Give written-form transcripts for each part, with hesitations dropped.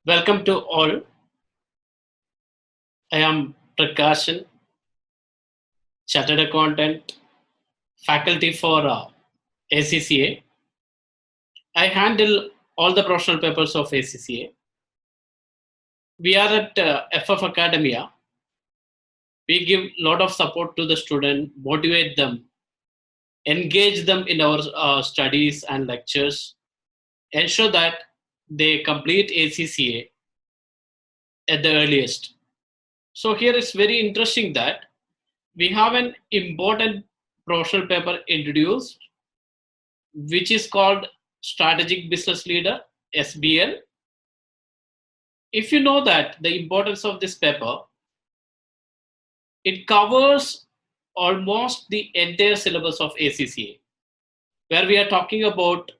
Welcome to all. I am Prakashan, Chartered Accountant, faculty for ACCA. I handle all the professional papers of ACCA. We are at FF Academia. We give a lot of support to the student, motivate them, engage them in our studies and lectures, ensure that they complete ACCA at the earliest. So here it's very interesting that we have an important professional paper introduced, which is called Strategic Business Leader, SBL. If you know that the importance of this paper, it covers almost the entire syllabus of ACCA, where we are talking about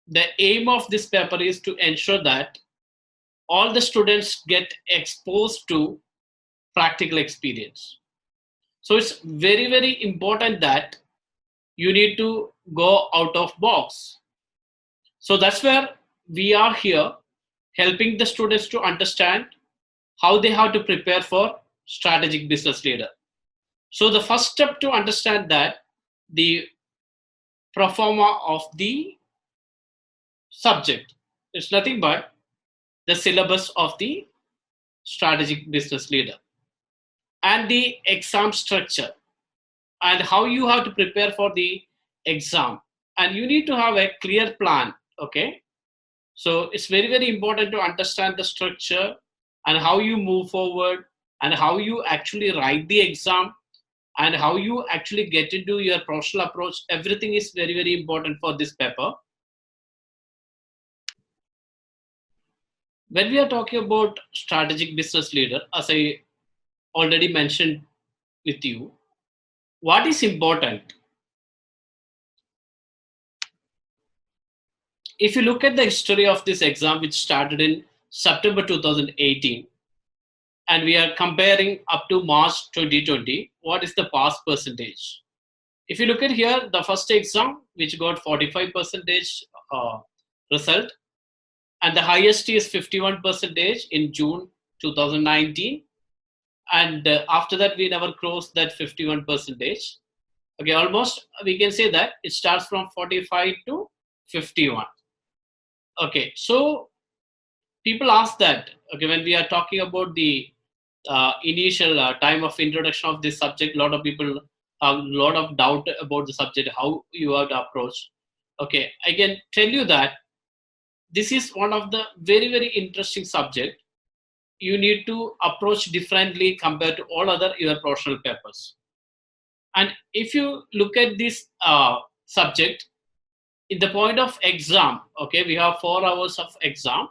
the aim of this paper is to ensure that all the students get exposed to practical experience. So it's very, very important that you need to go out of box. So that's where we are here helping the students to understand how they have to prepare for strategic business leader. So the first step to understand that the pro forma of the subject is nothing but the syllabus of the strategic business leader and the exam structure and how you have to prepare for the exam, and you need to have a clear plan. Okay, so it's very, very important to understand the structure and how you move forward and how you actually write the exam and how you actually get into your professional approach. Everything is very, very important for this paper. When we are talking about strategic business leader, as I already mentioned with you, what is important? If you look at the history of this exam, which started in September 2018, and we are comparing up to March 2020, what is the pass percentage? If you look at here, the first exam, which got 45 percentage result, and the highest is 51 percentage in June 2019, and after that we never crossed that 51 percentage. Okay, almost we can say that it starts from 45 to 51. Okay, so people ask that, okay, when we are talking about the initial time of introduction of this subject, a lot of people have a lot of doubt about the subject, how you have to approach. Okay, I can tell you that this is one of the very, very interesting subject. You need to approach differently compared to all other your professional papers. And if you look at this subject in the point of exam, okay, we have 4 hours of exam,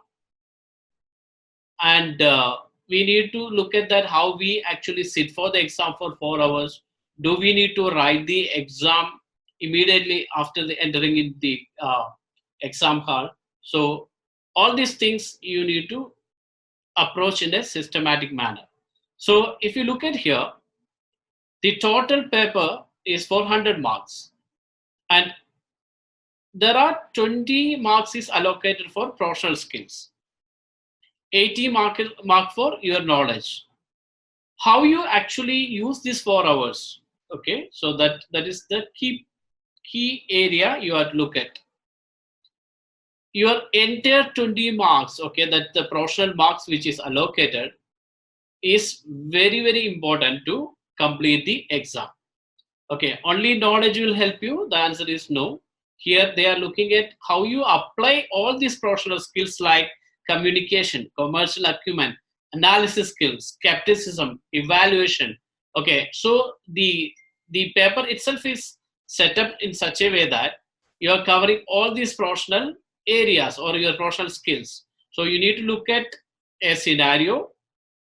and we need to look at that how we actually sit for the exam for 4 hours. Do we need to write the exam immediately after the entering in the exam hall? So all these things you need to approach in a systematic manner. So if you look at here, the total paper is 400 marks, and there are 20 marks is allocated for professional skills, 80 mark for your knowledge. How you actually use these 4 hours? Okay, so that is the key area you have to look at. Your entire 20 marks, okay, that the professional marks which is allocated is very, very important to complete the exam. Okay, only knowledge will help you. The answer is no. Here they are looking at how you apply all these professional skills like communication, commercial acumen, analysis skills, skepticism, evaluation. Okay, so the paper itself is set up in such a way that you are covering all these professional areas or your professional skills. So you need to look at a scenario.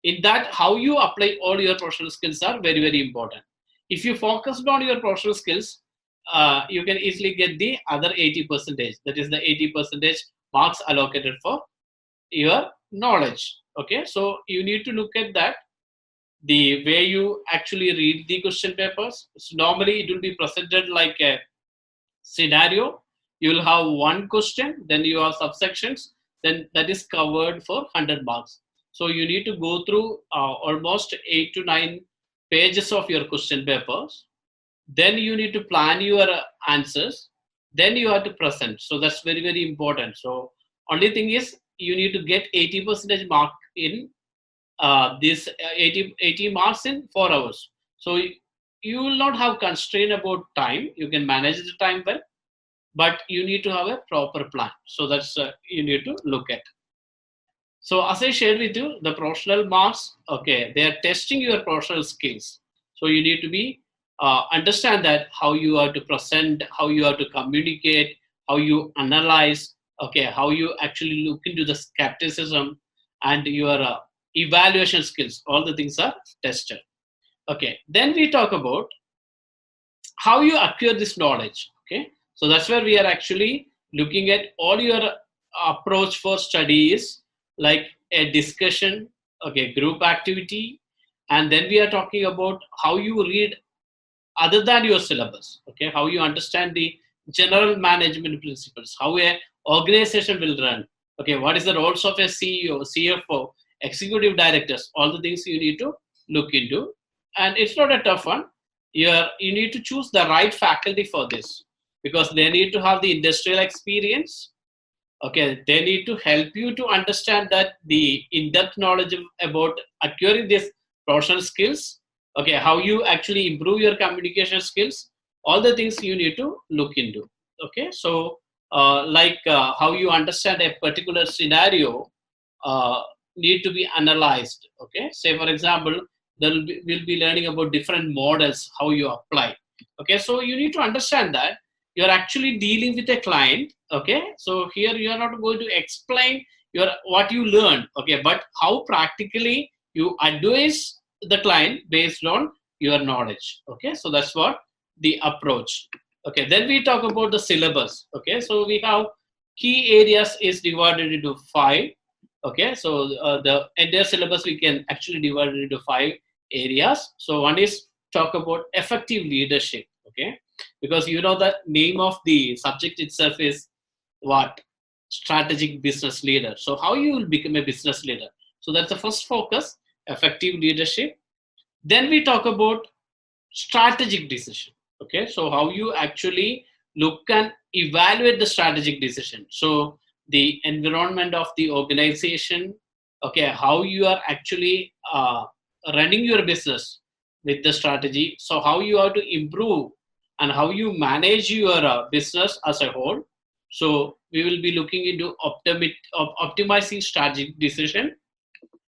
In that, how you apply all your professional skills are very, very important. If you focus on your professional skills, you can easily get the other 80 percentage. That is the 80 percentage marks allocated for your knowledge. Okay, so you need to look at that, the way you actually read the question papers. So normally it will be presented like a scenario. You will have one question, then you have subsections, then that is covered for 100 marks. So you need to go through almost 8 to 9 pages of your question papers. Then you need to plan your answers. Then you have to present. So that's very, very important. So only thing is you need to get 80% mark in this 80 marks in 4 hours. So you will not have constraint about time. You can manage the time well, but you need to have a proper plan. So that's you need to look at. So as I shared with you, the professional marks, okay, they are testing your professional skills. So you need to be understand that how you are to present, how you are to communicate, how you analyze, okay, how you actually look into the skepticism and your evaluation skills. All the things are tested. Okay, then we talk about how you acquire this knowledge. Okay, so that's where we are actually looking at all your approach for studies like a discussion, okay, group activity, and then we are talking about how you read other than your syllabus, okay, how you understand the general management principles, how a organization will run, okay, what is the roles of a CEO, CFO, executive directors, all the things you need to look into. And it's not a tough one. You need to choose the right faculty for this, because they need to have the industrial experience. Okay, they need to help you to understand that the in-depth knowledge about acquiring these professional skills. Okay, how you actually improve your communication skills, all the things you need to look into. Okay, so how you understand a particular scenario need to be analyzed. Okay, say for example, we'll be learning about different models, how you apply. Okay, so you need to understand that you're actually dealing with a client. Okay, so here you are not going to explain your what you learned, okay, but how practically you advise the client based on your knowledge. Okay, so that's what the approach. Okay, then we talk about the syllabus. Okay, so we have key areas is divided into 5. Okay, so the entire syllabus we can actually divide it into 5 areas. So one is talk about effective leadership. Okay, because you know the name of the subject itself is what? Strategic business leader. So how you will become a business leader? So that's the first focus, effective leadership. Then we talk about strategic decision. Okay, so how you actually look and evaluate the strategic decision. So the environment of the organization, okay, how you are actually running your business with the strategy. So how you have to improve and how you manage your business as a whole. So we will be looking into optimizing strategic decision.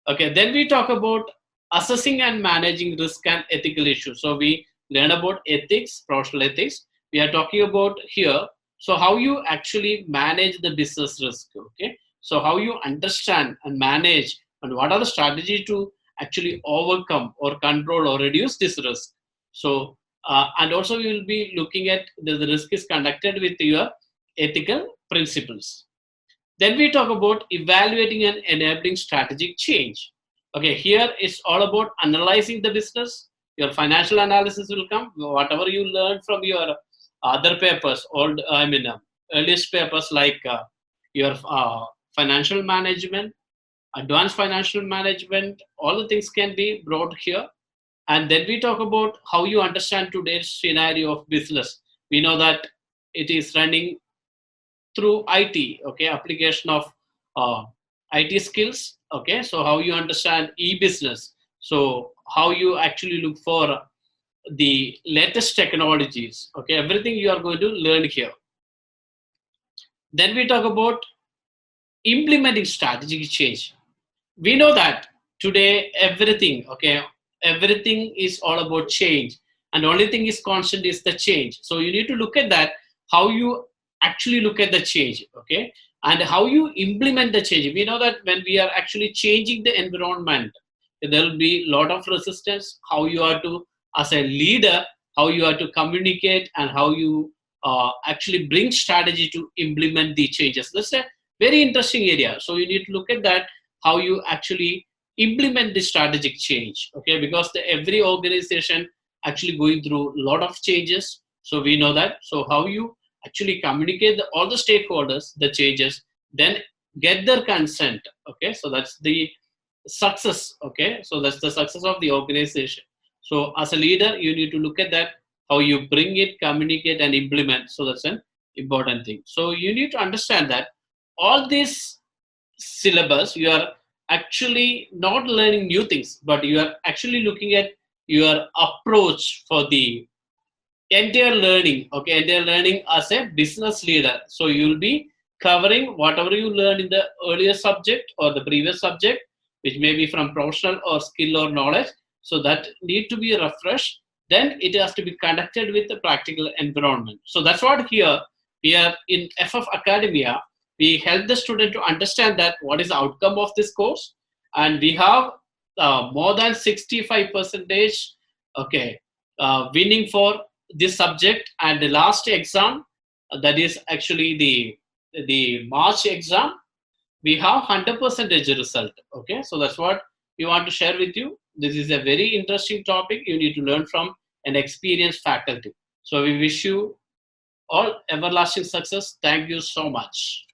Okay, then we talk about assessing and managing risk and ethical issues. So we learn about ethics, professional ethics. We are talking about here. So how you actually manage the business risk. Okay, so how you understand and manage and what are the strategies to actually overcome or control or reduce this risk. So and also we will be looking at the risk is conducted with your ethical principles. Then we talk about evaluating and enabling strategic change. Okay, here it's all about analyzing the business. Your financial analysis will come. Whatever you learn from your other papers, earliest papers like your financial management, advanced financial management, all the things can be brought here. And then we talk about how you understand today's scenario of business. We know that it is running through IT, okay, application of IT skills. Okay, so how you understand e-business. So how you actually look for the latest technologies. Okay, everything you are going to learn here. Then we talk about implementing strategic change. We know that today everything, okay, everything is all about change, and the only thing is constant is the change. So you need to look at that, how you actually look at the change, okay, and how you implement the change. We know that when we are actually changing the environment, there will be a lot of resistance. How you are to, as a leader, how you are to communicate and how you actually bring strategy to implement the changes. That's a very interesting area. So you need to look at that, how you actually implement the strategic change, okay, because every organization actually going through a lot of changes. So we know that. So how you actually communicate all the stakeholders, the changes, then get their consent. Okay, so that's the success. Okay, so that's the success of the organization. So as a leader, you need to look at that, how you bring it, communicate, and implement. So that's an important thing. So you need to understand that all these syllabus, you are actually not learning new things, but you are actually looking at your approach for the entire learning. Okay, entire learning as a business leader. So you'll be covering whatever you learned in the earlier subject or the previous subject, which may be from professional or skill or knowledge. So that need to be refreshed. Then it has to be conducted with the practical environment. So that's what here we are in FF Academia. We help the student to understand that what is the outcome of this course, and we have more than 65 percentage, okay, winning for this subject. And the last exam, that is actually the March exam, we have 100 percentage result. Okay, so that's what we want to share with you. This is a very interesting topic. You need to learn from an experienced faculty. So we wish you all everlasting success. Thank you so much.